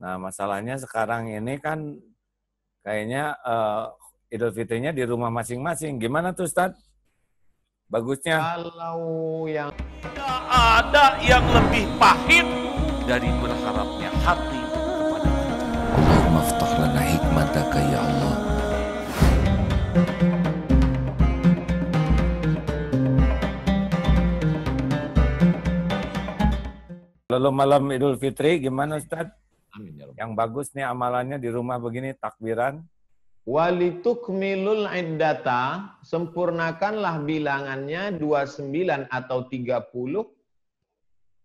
Nah, masalahnya sekarang ini kan kayaknya Idul Fitrinya di rumah masing-masing. Gimana tuh, Ustaz? Bagusnya? Kalau yang Tidak ada yang lebih pahit dari berharapnya hati kepada kita. Allahumma aftah lana hikmataka ya Allah. Lalu malam Idul Fitri gimana, Ustaz? amin ya Rabbal. Yang bagus nih amalannya di rumah begini, takbiran. Walitukmilul iddata, sempurnakanlah bilangannya 29 atau 30.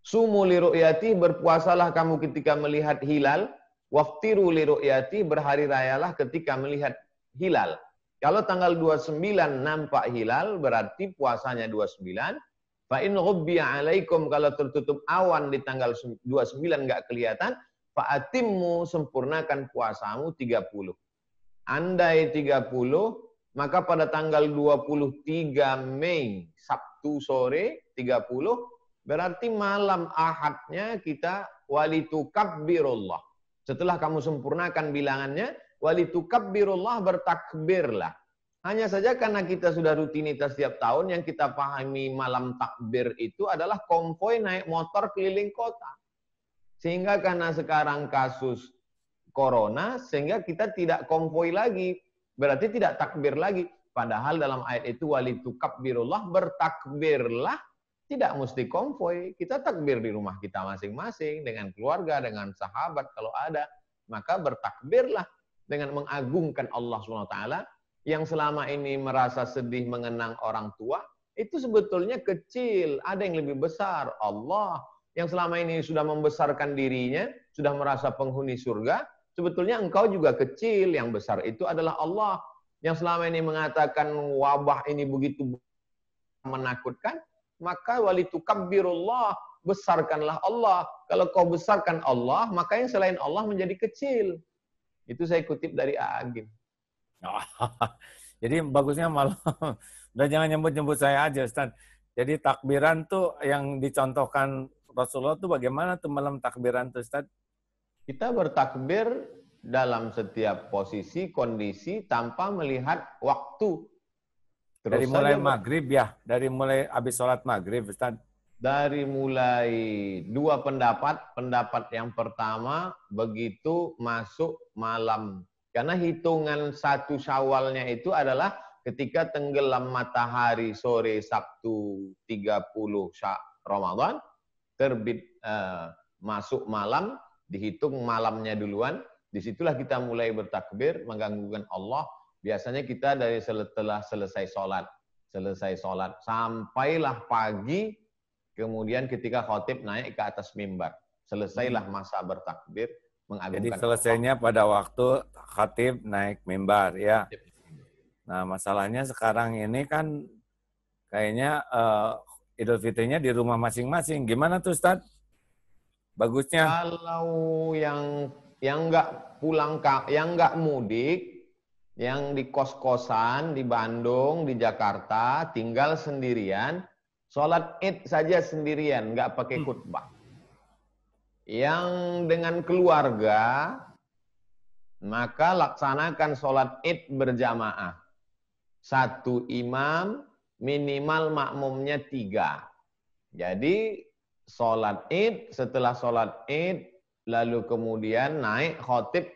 Sumu li ru'yati, berpuasalah kamu ketika melihat hilal. Waftiru li ru'yati, berhari rayalah ketika melihat hilal. Kalau tanggal 29 nampak hilal, berarti puasanya 29. Fa in ghubbiya alaikum, kalau tertutup awan di tanggal 29 enggak kelihatan, fa atimmu, sempurnakan puasamu 30. Andai 30, maka pada tanggal 23 Mei, Sabtu sore 30, berarti malam Ahadnya kita walitukabbirullah. Setelah kamu sempurnakan bilangannya, walitukabbirullah, bertakbirlah. Hanya saja karena kita sudah rutinitas setiap tahun, yang kita pahami malam takbir itu adalah konvoi naik motor keliling kota. Sehingga karena sekarang kasus Corona, sehingga kita tidak konvoi lagi, berarti tidak takbir lagi. Padahal dalam ayat itu walitukabbirullah, bertakbirlah, tidak mesti konvoi. Kita takbir di rumah kita masing-masing, dengan keluarga, dengan sahabat kalau ada. Maka bertakbirlah dengan mengagungkan Allah SWT, yang selama ini merasa sedih mengenang orang tua, itu sebetulnya kecil. Ada yang lebih besar, Allah. Yang selama ini sudah membesarkan dirinya, sudah merasa penghuni surga, sebetulnya engkau juga kecil, yang besar itu adalah Allah. Yang selama ini mengatakan wabah ini begitu menakutkan, maka walitukabbirullah, besarkanlah Allah. Kalau kau besarkan Allah, maka yang selain Allah menjadi kecil. Itu saya kutip dari Agim. Jadi bagusnya malam, udah jangan nyebut-nyebut saya aja, Ustaz. Jadi takbiran tuh yang dicontohkan Rasulullah tuh bagaimana tuh malam takbiran tuh, Ustaz? Kita bertakbir dalam setiap posisi, kondisi, tanpa melihat waktu. Terus dari mulai maghrib ya? Dari mulai habis sholat maghrib, Ustaz? Dari mulai dua pendapat. Pendapat yang pertama, begitu masuk malam. Karena hitungan satu Syawalnya itu adalah ketika tenggelam matahari sore Sabtu 30 Ramadan, terbit masuk malam, dihitung malamnya duluan, disitulah kita mulai bertakbir, mengganggukan Allah. Biasanya kita dari setelah selesai sholat, sampailah pagi, kemudian ketika khotib naik ke atas mimbar, selesailah masa bertakbir, mengagungkan Jadi selesainya Allah. pada waktu khatib naik mimbar, ya. Nah, masalahnya sekarang ini kan kayaknya Idul Fitrinya di rumah masing-masing. Gimana tuh, Ustaz? Bagusnya? Kalau yang nggak pulang, yang nggak mudik, yang di kos-kosan di Bandung, di Jakarta, tinggal sendirian, sholat Id saja sendirian, nggak pakai khutbah. Yang dengan keluarga, maka laksanakan sholat Id berjamaah. Satu imam, minimal makmumnya 3. Jadi sholat Id, setelah sholat Id, lalu kemudian naik khotib,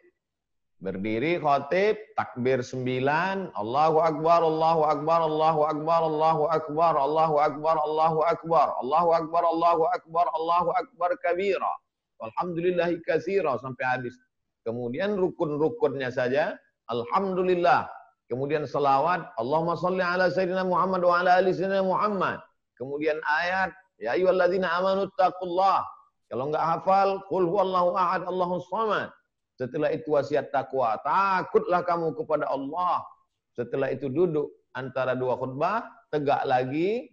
berdiri khotib, takbir 9, Allahu Akbar, Allahu Akbar, Allahu Akbar, Allahu Akbar, Allahu Akbar, Allahu Akbar, Allahu Akbar, Allahu Akbar, Allahu Akbar kabira, walhamdulillahi katsira, sampai habis. Kemudian rukun-rukunnya saja, alhamdulillah. Kemudian salawat, Allahumma salli ala sayyidina Muhammad wa ala ali sayyidina Muhammad. Kemudian ayat, ya ayyuhalladzina amanu taqullah. Kalau enggak hafal, qul huwallahu ahad, Allahus samad. Setelah itu wasiat takwa, takutlah kamu kepada Allah. Setelah itu duduk antara dua khutbah, tegak lagi,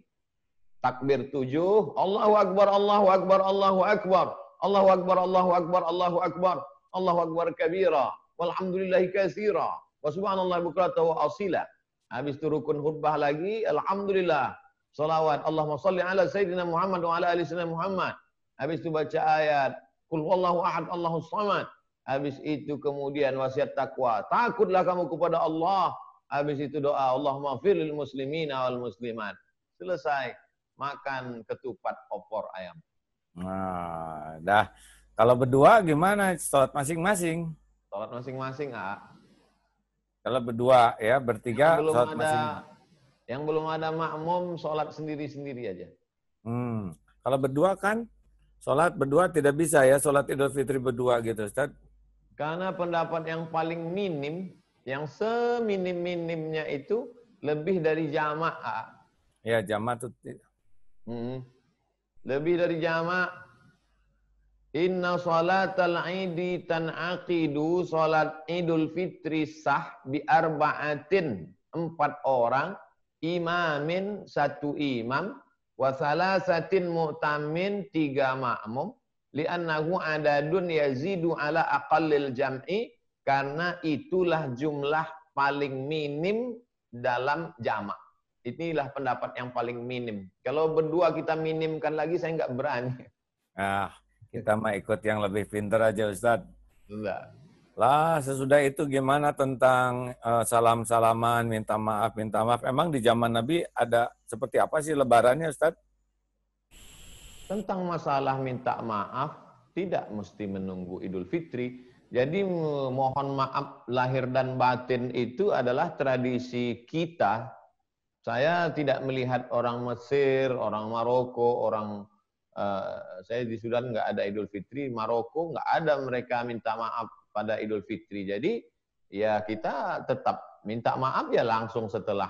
takbir 7, Allahu Akbar, Allahu Akbar, Allahu Akbar, Allahu Akbar, Allahu Akbar, Allahu Akbar, Allahu Akbar kabira, walhamdulillahi katsira, wa subhanallah bukrata wa asila. Habis itu rukun khutbah lagi, alhamdulillah, salawat, Allahumma salli ala sayyidina Muhammad wa ala ali sayyidina Muhammad. Habis itu baca ayat, qul huwallahu ahad, Allahus samad. Habis itu kemudian wasiat takwa. Takutlah kamu kepada Allah. Habis itu doa Allahumma firil muslimina wal muslimat. Selesai. Makan ketupat opor ayam. Nah, dah. Kalau berdua gimana? Sholat masing-masing. Sholat masing-masing, Kalau berdua ya, bertiga sholat masing. Yang belum ada makmum, sholat sendiri-sendiri aja. Kalau berdua kan, sholat berdua tidak bisa ya, sholat Idul Fitri berdua gitu, Ustaz. Karena pendapat yang paling minim, yang seminim-minimnya itu lebih dari jamaah. Ya, jamaah itu. Lebih dari jamaah. Inna salatal idi tan'aqidu, salat Idul Fitri sah bi arba'atin, 4 orang, imamin 1 imam, wa salasatin mu'tamin 3 makmum, li'annahu adadun yazidu ala aqallil jam'i, karena itulah jumlah paling minim dalam jamak. Inilah pendapat yang paling minim. Kalau berdua kita minimkan lagi, saya nggak berani. Kita mah ikut yang lebih pintar aja, Ustaz. Enggak. Lah, sesudah itu gimana tentang salam-salaman, minta maaf, minta maaf. Emang di zaman Nabi ada seperti apa sih lebarannya, Ustaz? Tentang masalah minta maaf, tidak mesti menunggu Idul Fitri. Jadi mohon maaf lahir dan batin itu adalah tradisi kita. Saya tidak melihat orang Mesir, orang Maroko, saya di Sudan nggak ada Idul Fitri, Maroko nggak ada mereka minta maaf pada Idul Fitri. Jadi ya kita tetap minta maaf ya langsung setelah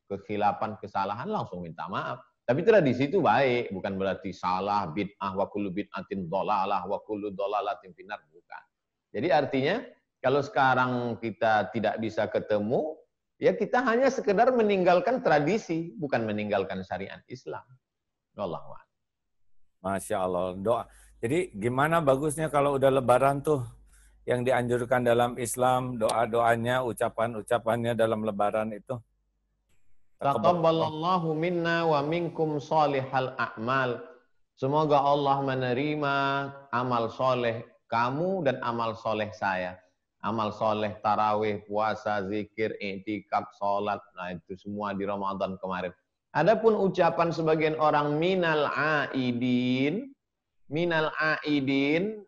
kekhilapan, kesalahan langsung minta maaf. Tapi tradisi itu baik, bukan berarti salah, bid'ah, wa kullu bid'atin dhalalah, wa kullu dhalalatin finnar, bukan. Jadi artinya kalau sekarang kita tidak bisa ketemu, ya kita hanya sekedar meninggalkan tradisi, bukan meninggalkan syariat Islam. Wallahu a'lam. Masya Allah. Doa. Jadi gimana bagusnya kalau udah lebaran tuh yang dianjurkan dalam Islam, doa-doanya, ucapan-ucapannya dalam lebaran itu? Taqabbalallahu minna wa minkum salihal a'mal. Semoga Allah menerima amal soleh kamu dan amal soleh saya. Amal soleh tarawih, puasa, zikir, i'tikaf, sholat. Nah itu semua di Ramadan kemarin. Adapun ucapan sebagian orang minal aidin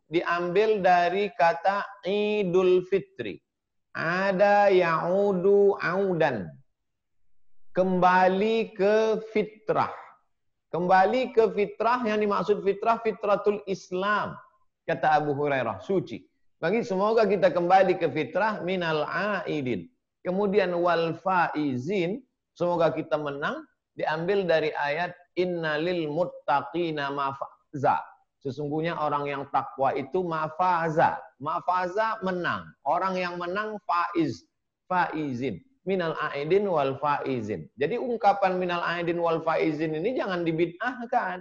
diambil dari kata Idul Fitri. Ada ya'udu audan. Kembali ke fitrah. Kembali ke fitrah, yang dimaksud fitrah, fitratul Islam. Kata Abu Hurairah, suci. Bagi semoga kita kembali ke fitrah minal aidin. Kemudian wal faizin, semoga kita menang, diambil dari ayat innalil muttaqina mafaza. Sesungguhnya orang yang takwa itu mafaza. Mafaza menang. Orang yang menang faizin. Minal aidin wal faizin. Jadi ungkapan minal aidin wal faizin ini jangan dibid'ahkan.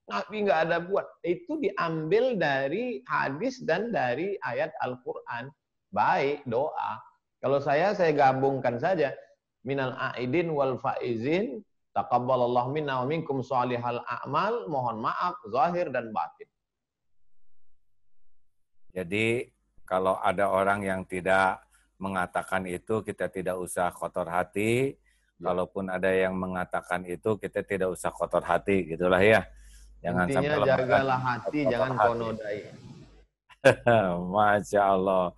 Nabi nggak ada buat. Itu diambil dari hadis dan dari ayat Al-Quran. Baik, doa. Kalau saya gabungkan saja. Minal aidin wal faizin. Taqabbalallahu minna wa minkum shalihal a'mal. Mohon maaf, zahir dan batin. Jadi kalau ada orang yang tidak mengatakan itu, kita tidak usah kotor hati. Kalaupun ada yang mengatakan itu, kita tidak usah kotor hati, gitulah ya. Jangan intinya sampai jagalah hati, jangan kau nodai. Masya Allah.